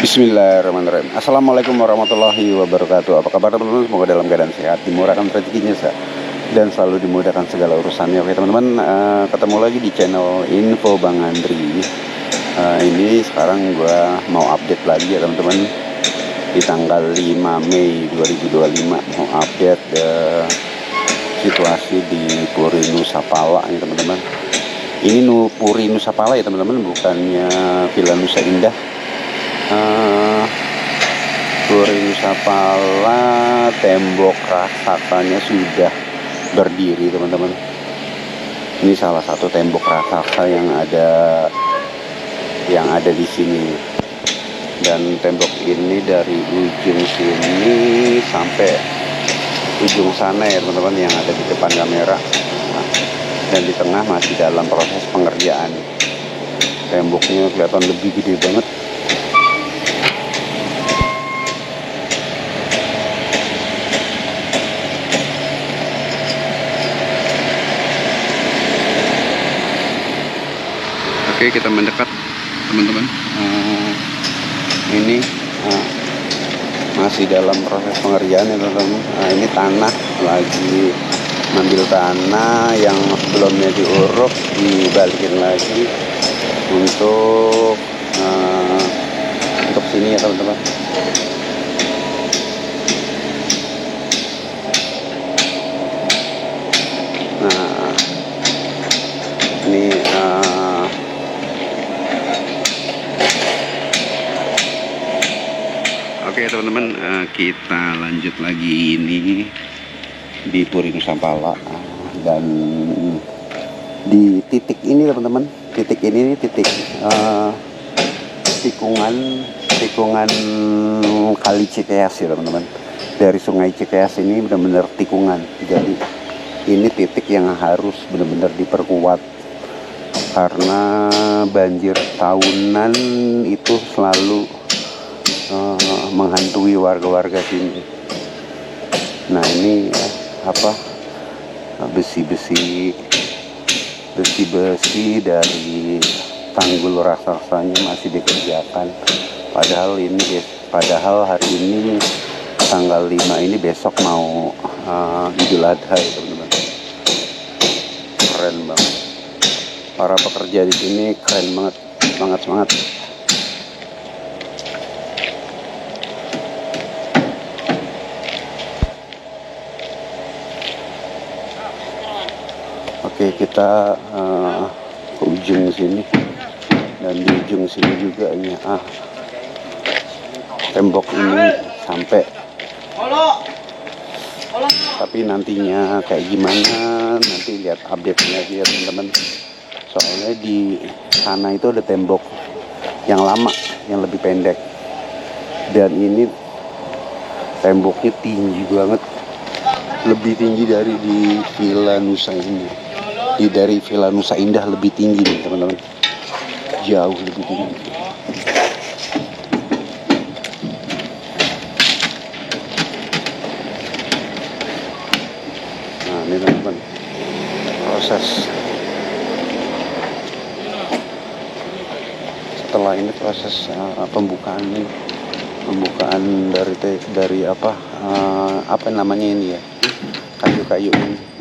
Bismillahirrahmanirrahim. Assalamualaikum warahmatullahi wabarakatuh. Apa kabar teman-teman? Semoga dalam keadaan sehat, dimurahkan rezekinya dan selalu dimudahkan segala urusannya. Oke teman-teman, ketemu lagi di channel Info Bang Andri. Ini sekarang gue mau update lagi ya teman-teman. Di tanggal 5 Mei 2025 mau update situasi di Puri Nusa Pala nih teman-teman. Ini Puri Nusa Pala ya teman-teman, bukannya Villa Nusa Indah. Puri Nusa Pala, tembok raksasanya sudah berdiri teman-teman. Ini salah satu tembok raksasa yang ada di sini. Dan tembok ini dari ujung sini sampai ujung sana ya teman-teman, yang ada di depan kamera. Dan di tengah masih dalam proses pengerjaan. Temboknya kelihatan lebih gede banget. Oke, kita mendekat teman-teman. Ini masih dalam proses pengerjaan ya teman-teman. Ini tanah, lagi ngambil tanah yang sebelumnya diuruk, dibalikin lagi untuk sini ya teman-teman. Nah, ini oke teman-teman, kita lanjut lagi ini di Puri Nusa Pala. Dan di titik ini teman-teman, titik ini titik tikungan Kali Cikeas ya teman-teman. Dari Sungai Cikeas ini benar-benar tikungan. Jadi ini titik yang harus benar-benar diperkuat, karena banjir tahunan itu selalu menghantui warga-warga sini. Nah ini besi-besi dari tanggul raksasanya masih dikerjakan. Padahal hari ini tanggal 5 ini, besok mau Idul Adha ya teman-teman. Keren banget. Para pekerja di sini keren banget, semangat. Oke, kita ke ujung sini, dan di ujung sini juga ini tembok ini sampai. Tapi nantinya kayak gimana, nanti lihat update-nya aja ya teman-teman. Soalnya di sana itu ada tembok yang lama, yang lebih pendek, dan ini temboknya tinggi banget, lebih tinggi dari di Villa Nusa Indah. Dari Villa Nusa Indah lebih tinggi nih teman-teman, jauh lebih tinggi. Nah ini teman-teman, proses setelah ini, proses pembukaan dari apa namanya ini ya, kayu-kayu ini.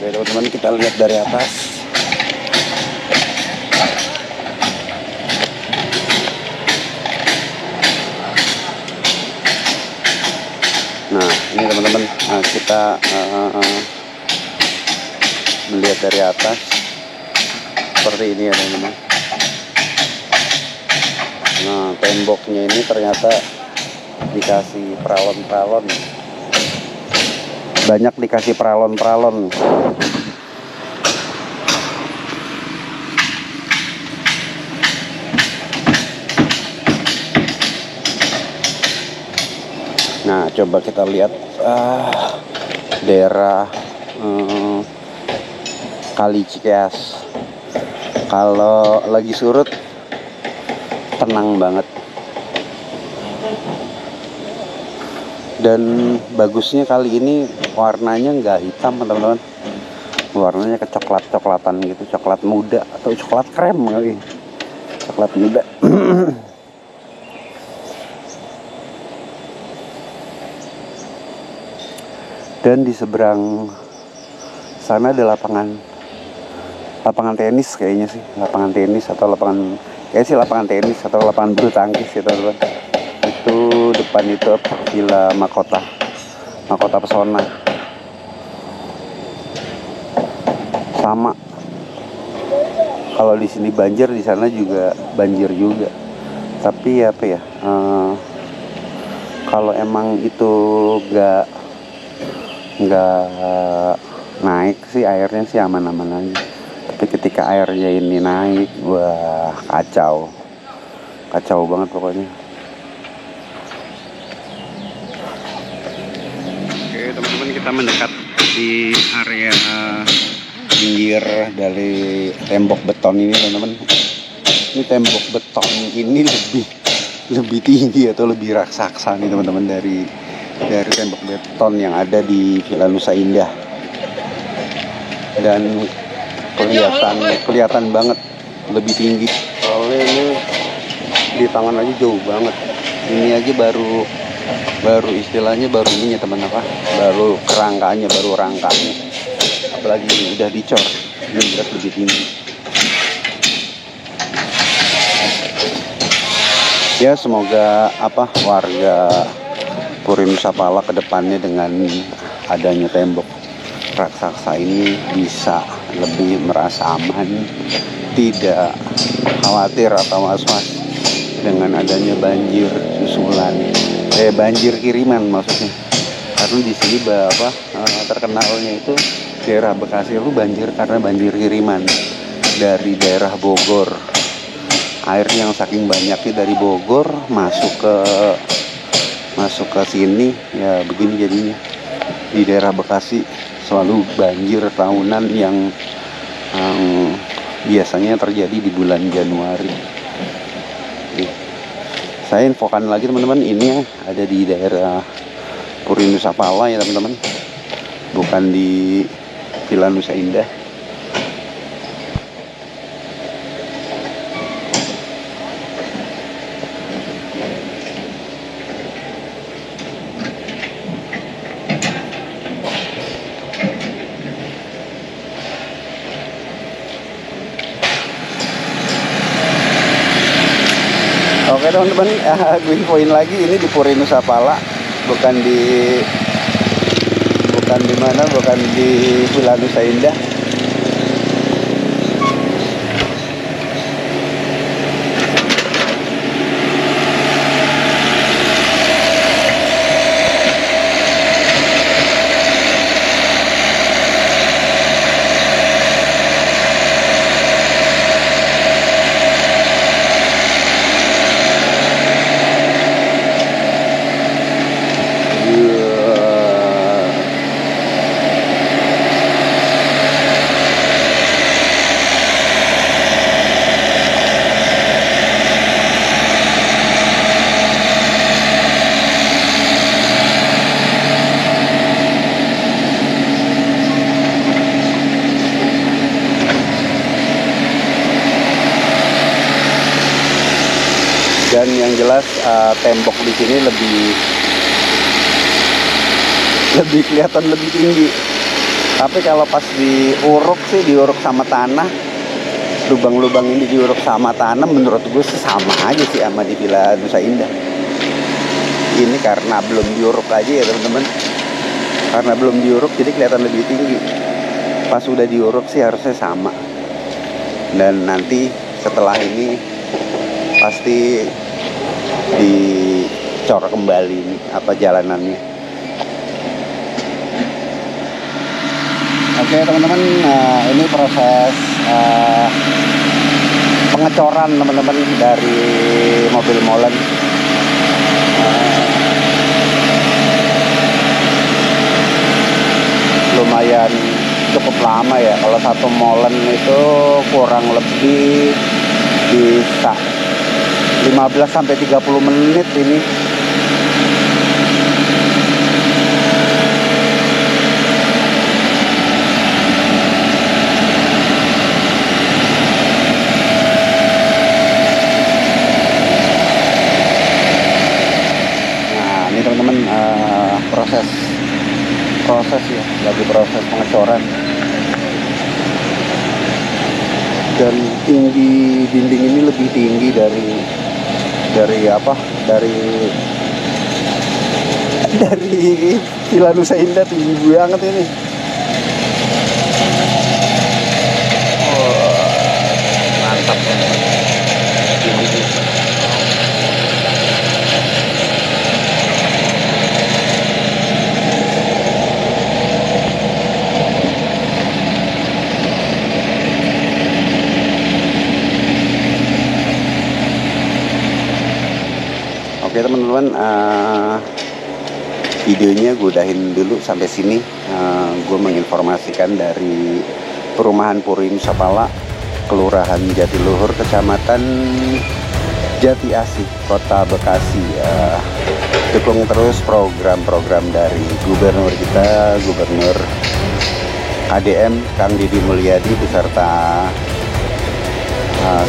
Oke teman-teman, kita lihat dari atas. Nah ini teman-teman, kita melihat dari atas seperti ini ya teman-teman. Nah temboknya ini ternyata dikasih peralon-peralon, banyak dikasih peralon-peralon. Nah, coba kita lihat daerah Kali Cikeas. Kalau lagi surut tenang banget. Dan bagusnya kali ini warnanya nggak hitam teman-teman, warnanya kecoklat-coklatan gitu, coklat muda atau coklat krem kali, coklat muda. Dan di seberang sana ada lapangan tenis kayaknya sih, lapangan tenis atau lapangan tenis atau lapangan bulu tangkis ya teman-teman. Itu depan itu Villa Makota Pesona. Sama, kalau di sini banjir, di sana juga banjir juga. Tapi apa ya, kalau emang itu nggak naik sih airnya sih aman-aman aja. Tapi ketika airnya ini naik, wah kacau banget pokoknya. Oke teman-teman, kita mendekat di area pinggir dari tembok beton ini teman-teman. Ini tembok beton ini lebih tinggi atau lebih raksasa nih teman-teman dari tembok beton yang ada di Villa Nusa Indah. Dan kelihatan banget lebih tinggi. Soalnya ini di tangan aja jauh banget. Ini aja baru istilahnya baru ininya teman-teman, baru rangkanya. Apalagi udah dicor, ini jelas lebih tinggi. Ya semoga warga Puri Nusa Pala kedepannya dengan adanya tembok raksasa ini bisa lebih merasa aman, tidak khawatir atau was-was dengan adanya banjir susulan, banjir kiriman maksudnya. Karena di sini terkenalnya itu daerah Bekasi itu banjir karena banjir kiriman dari daerah Bogor. Air yang saking banyaknya dari Bogor masuk ke sini, ya begini jadinya. Di daerah Bekasi selalu banjir tahunan yang biasanya terjadi di bulan Januari. Saya infokan lagi teman-teman, ini ada di daerah Puri Nusa Pala ya teman-teman, bukan di Villa Nusa Indah. Oke teman-teman, gue infoin lagi, ini di Puri Nusa Pala, bukan di Villa Nusa Indah. Dan yang jelas tembok di sini lebih kelihatan lebih tinggi. Tapi kalau pas diuruk sama tanah, lubang-lubang ini diuruk sama tanah, menurut gue sama aja sih sama di Villa Nusa Indah. Ini karena belum diuruk aja ya teman-teman. Karena belum diuruk jadi kelihatan lebih tinggi. Pas udah diuruk sih harusnya sama. Dan nanti setelah ini pasti dicor kembali nih jalanannya. Oke teman-teman, ini proses pengecoran teman-teman dari mobil molen. cukup lama ya. Kalau satu molen itu kurang lebih bisa 15 sampai 30 menit ini. Nah, ini teman-teman proses ya, lagi proses pengecoran. Dan tinggi dinding ini lebih tinggi dari Villa Nusa Indah, tinggi banget ini. Mantap. Oke teman-teman, videonya gue udahin dulu sampai sini. Gue menginformasikan dari Perumahan Puri Nusa Pala, Kelurahan Jatiluhur, Kecamatan Jati Asih, Kota Bekasi. Dukung terus program-program dari Gubernur kita, Gubernur KDM Kang Didi Mulyadi beserta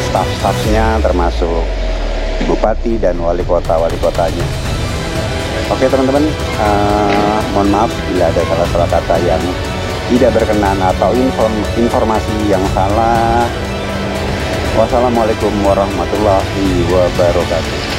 staf-stafnya, termasuk Bupati dan wali kotanya. Oke teman-teman, mohon maaf bila ada salah-salah kata yang tidak berkenan atau informasi yang salah. Wassalamualaikum warahmatullahi wabarakatuh.